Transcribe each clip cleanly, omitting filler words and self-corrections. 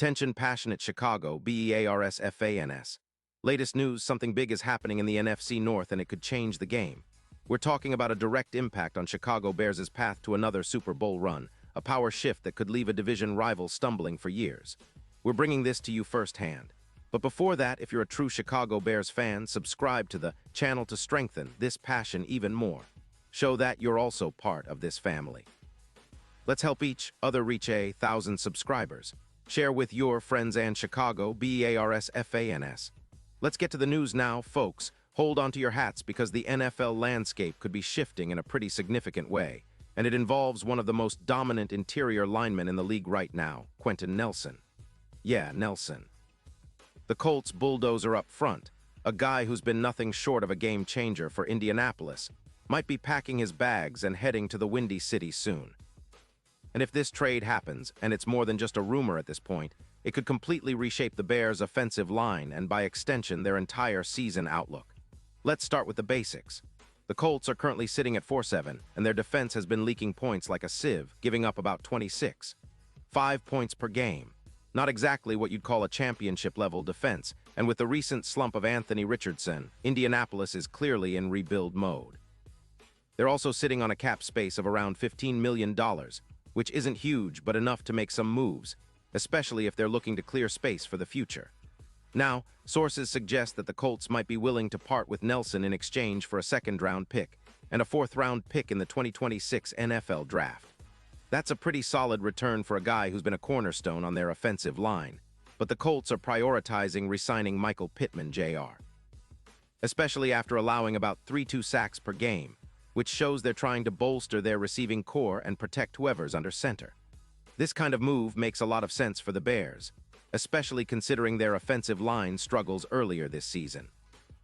Attention passionate Chicago, Bears fans. Latest news, something big is happening in the NFC North and it could change the game. We're talking about a direct impact on Chicago Bears' path to another Super Bowl run, a power shift that could leave a division rival stumbling for years. We're bringing this to you firsthand. But before that, if you're a true Chicago Bears fan, subscribe to the channel to strengthen this passion even more. Show that you're also part of this family. Let's help each other reach 1,000 subscribers. Share with your friends and Chicago Bears fans. Let's get to the news now, folks. Hold on to your hats because the NFL landscape could be shifting in a pretty significant way, and it involves one of the most dominant interior linemen in the league right now, Quentin Nelson. Yeah, Nelson. The Colts bulldozer up front, a guy who's been nothing short of a game changer for Indianapolis, might be packing his bags and heading to the Windy City soon. And if this trade happens, and it's more than just a rumor at this point, it could completely reshape the Bears' offensive line and, by extension, their entire season outlook. Let's start with the basics. The Colts are currently sitting at 4-7, and their defense has been leaking points like a sieve, giving up about 26. 5 points per game. Not exactly what you'd call a championship-level defense, and with the recent slump of Anthony Richardson, Indianapolis is clearly in rebuild mode. They're also sitting on a cap space of around $15 million, which isn't huge but enough to make some moves, especially if they're looking to clear space for the future. Now, sources suggest that the Colts might be willing to part with Nelson in exchange for a second-round pick and a fourth-round pick in the 2026 NFL Draft. That's a pretty solid return for a guy who's been a cornerstone on their offensive line, but the Colts are prioritizing re-signing Michael Pittman Jr., especially after allowing about 3.2 sacks per game, which shows they're trying to bolster their receiving core and protect whoever's under center. This kind of move makes a lot of sense for the Bears, especially considering their offensive line struggles earlier this season.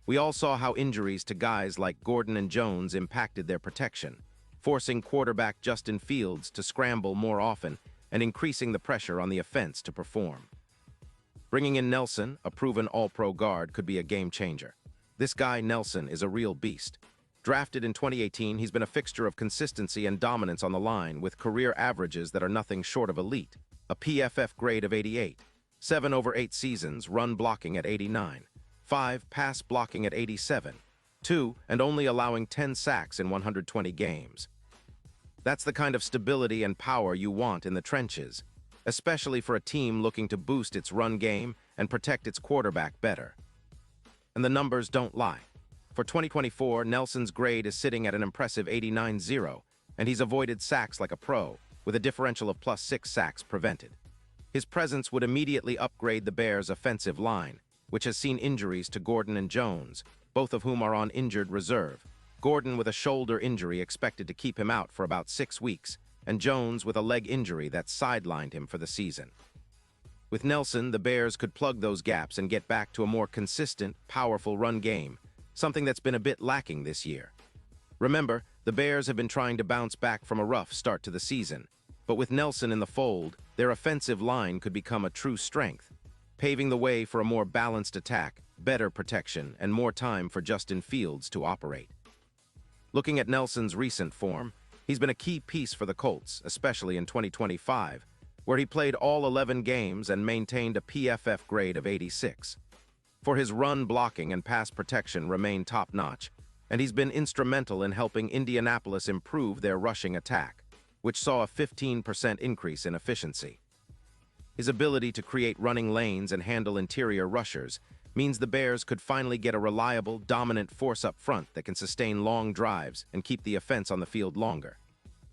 We all saw how injuries to guys like Gordon and Jones impacted their protection, forcing quarterback Justin Fields to scramble more often and increasing the pressure on the offense to perform. Bringing in Nelson, a proven all-pro guard, could be a game changer. This guy, Nelson, is a real beast. Drafted in 2018, he's been a fixture of consistency and dominance on the line with career averages that are nothing short of elite. A PFF grade of 88, 7 over 8 seasons, run blocking at 89, 5 pass blocking at 87, 2 and only allowing 10 sacks in 120 games. That's the kind of stability and power you want in the trenches, especially for a team looking to boost its run game and protect its quarterback better. And the numbers don't lie. For 2024, Nelson's grade is sitting at an impressive 89.0, and he's avoided sacks like a pro, with a differential of +6 sacks prevented. His presence would immediately upgrade the Bears' offensive line, which has seen injuries to Gordon and Jones, both of whom are on injured reserve. Gordon with a shoulder injury expected to keep him out for about 6 weeks, and Jones with a leg injury that sidelined him for the season. With Nelson, the Bears could plug those gaps and get back to a more consistent, powerful run game, something that's been a bit lacking this year. Remember, the Bears have been trying to bounce back from a rough start to the season, but with Nelson in the fold, their offensive line could become a true strength, paving the way for a more balanced attack, better protection, and more time for Justin Fields to operate. Looking at Nelson's recent form, he's been a key piece for the Colts, especially in 2025, where he played all 11 games and maintained a PFF grade of 86. For his run blocking and pass protection remain top-notch, and he's been instrumental in helping Indianapolis improve their rushing attack, which saw a 15% increase in efficiency. His ability to create running lanes and handle interior rushers means the Bears could finally get a reliable, dominant force up front that can sustain long drives and keep the offense on the field longer.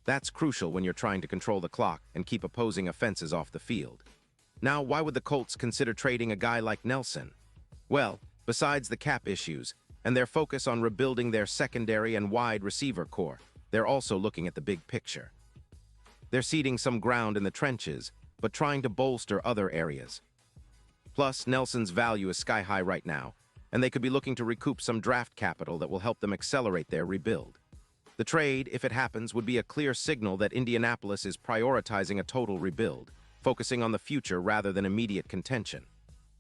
That's crucial when you're trying to control the clock and keep opposing offenses off the field. Now, why would the Colts consider trading a guy like Nelson? Well, besides the cap issues and their focus on rebuilding their secondary and wide receiver core, they're also looking at the big picture. They're ceding some ground in the trenches, but trying to bolster other areas. Plus, Nelson's value is sky-high right now, and they could be looking to recoup some draft capital that will help them accelerate their rebuild. The trade, if it happens, would be a clear signal that Indianapolis is prioritizing a total rebuild, focusing on the future rather than immediate contention.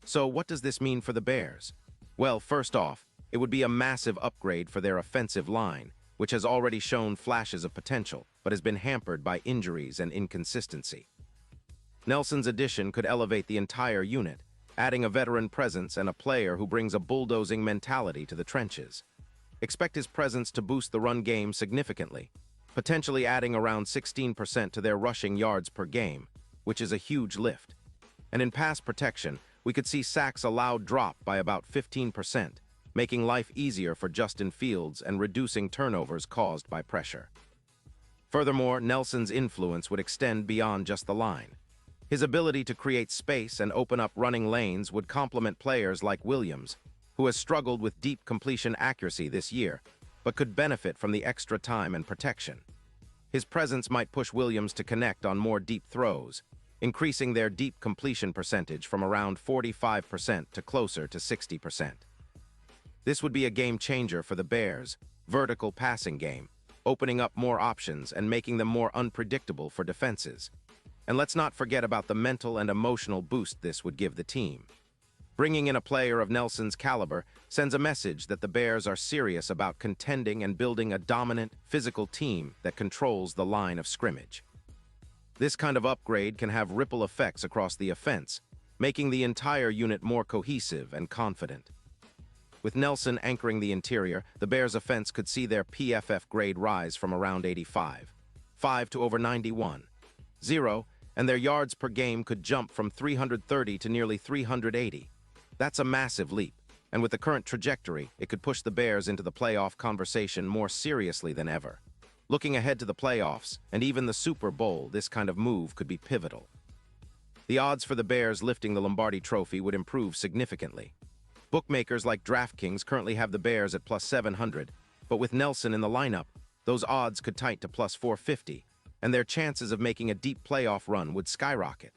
So what does this mean for the Bears? Well, first off, it would be a massive upgrade for their offensive line, which has already shown flashes of potential, but has been hampered by injuries and inconsistency. Nelson's addition could elevate the entire unit, adding a veteran presence and a player who brings a bulldozing mentality to the trenches. Expect his presence to boost the run game significantly, potentially adding around 16% to their rushing yards per game, which is a huge lift. And in pass protection, we could see sacks allowed drop by about 15%, making life easier for Justin Fields and reducing turnovers caused by pressure. Furthermore, Nelson's influence would extend beyond just the line. His ability to create space and open up running lanes would complement players like Williams, who has struggled with deep completion accuracy this year, but could benefit from the extra time and protection. His presence might push Williams to connect on more deep throws, increasing their deep completion percentage from around 45% to closer to 60%. This would be a game changer for the Bears' vertical passing game, opening up more options and making them more unpredictable for defenses. And let's not forget about the mental and emotional boost this would give the team. Bringing in a player of Nelson's caliber sends a message that the Bears are serious about contending and building a dominant, physical team that controls the line of scrimmage. This kind of upgrade can have ripple effects across the offense, making the entire unit more cohesive and confident. With Nelson anchoring the interior, the Bears' offense could see their PFF grade rise from around 85.5 to over 91.0, and their yards per game could jump from 330 to nearly 380. That's a massive leap, and with the current trajectory, it could push the Bears into the playoff conversation more seriously than ever. Looking ahead to the playoffs, and even the Super Bowl, this kind of move could be pivotal. The odds for the Bears lifting the Lombardi Trophy would improve significantly. Bookmakers like DraftKings currently have the Bears at plus 700, but with Nelson in the lineup, those odds could tighten to plus 450, and their chances of making a deep playoff run would skyrocket.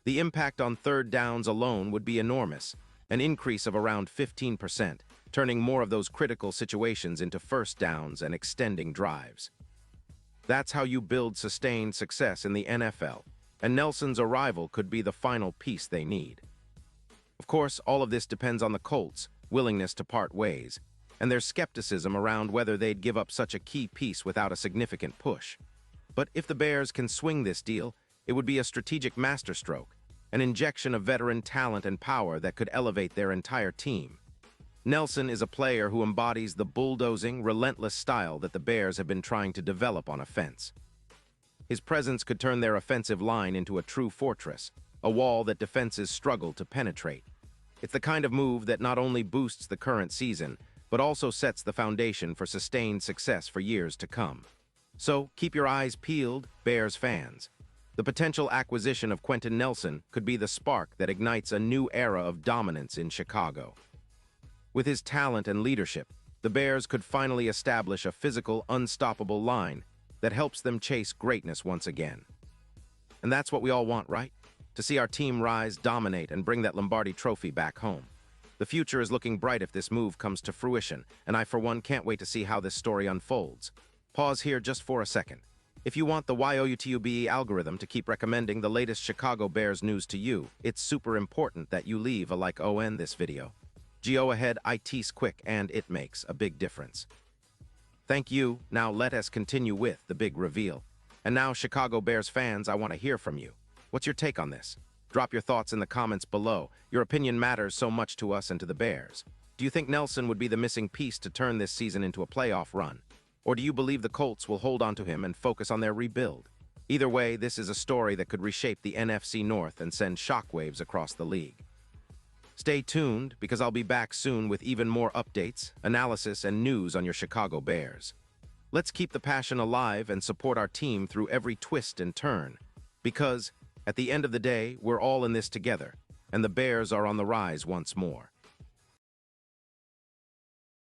The impact on third downs alone would be enormous, an increase of around 15%, turning more of those critical situations into first downs and extending drives. That's how you build sustained success in the NFL, and Nelson's arrival could be the final piece they need. Of course, all of this depends on the Colts' willingness to part ways, and their skepticism around whether they'd give up such a key piece without a significant push. But if the Bears can swing this deal, it would be a strategic masterstroke, an injection of veteran talent and power that could elevate their entire team. Nelson is a player who embodies the bulldozing, relentless style that the Bears have been trying to develop on offense. His presence could turn their offensive line into a true fortress, a wall that defenses struggle to penetrate. It's the kind of move that not only boosts the current season, but also sets the foundation for sustained success for years to come. So, keep your eyes peeled, Bears fans. The potential acquisition of Quentin Nelson could be the spark that ignites a new era of dominance in Chicago. With his talent and leadership, the Bears could finally establish a physical, unstoppable line that helps them chase greatness once again. And that's what we all want, right? To see our team rise, dominate, and bring that Lombardi Trophy back home. The future is looking bright if this move comes to fruition, and I, for one, can't wait to see how this story unfolds. Pause here just for a second. If you want the YOUTUBE algorithm to keep recommending the latest Chicago Bears news to you, it's super important that you leave a like on this video. Go ahead, it's quick, and it makes a big difference. Thank you. Now let us continue with the big reveal. And now, Chicago Bears fans, I want to hear from you. What's your take on this? Drop your thoughts in the comments below. Your opinion matters so much to us and to the Bears. Do you think Nelson would be the missing piece to turn this season into a playoff run? Or do you believe the Colts will hold on to him and focus on their rebuild? Either way, this is a story that could reshape the NFC North and send shockwaves across the league. Stay tuned, because I'll be back soon with even more updates, analysis, and news on your Chicago Bears. Let's keep the passion alive and support our team through every twist and turn, because at the end of the day, we're all in this together, and the Bears are on the rise once more.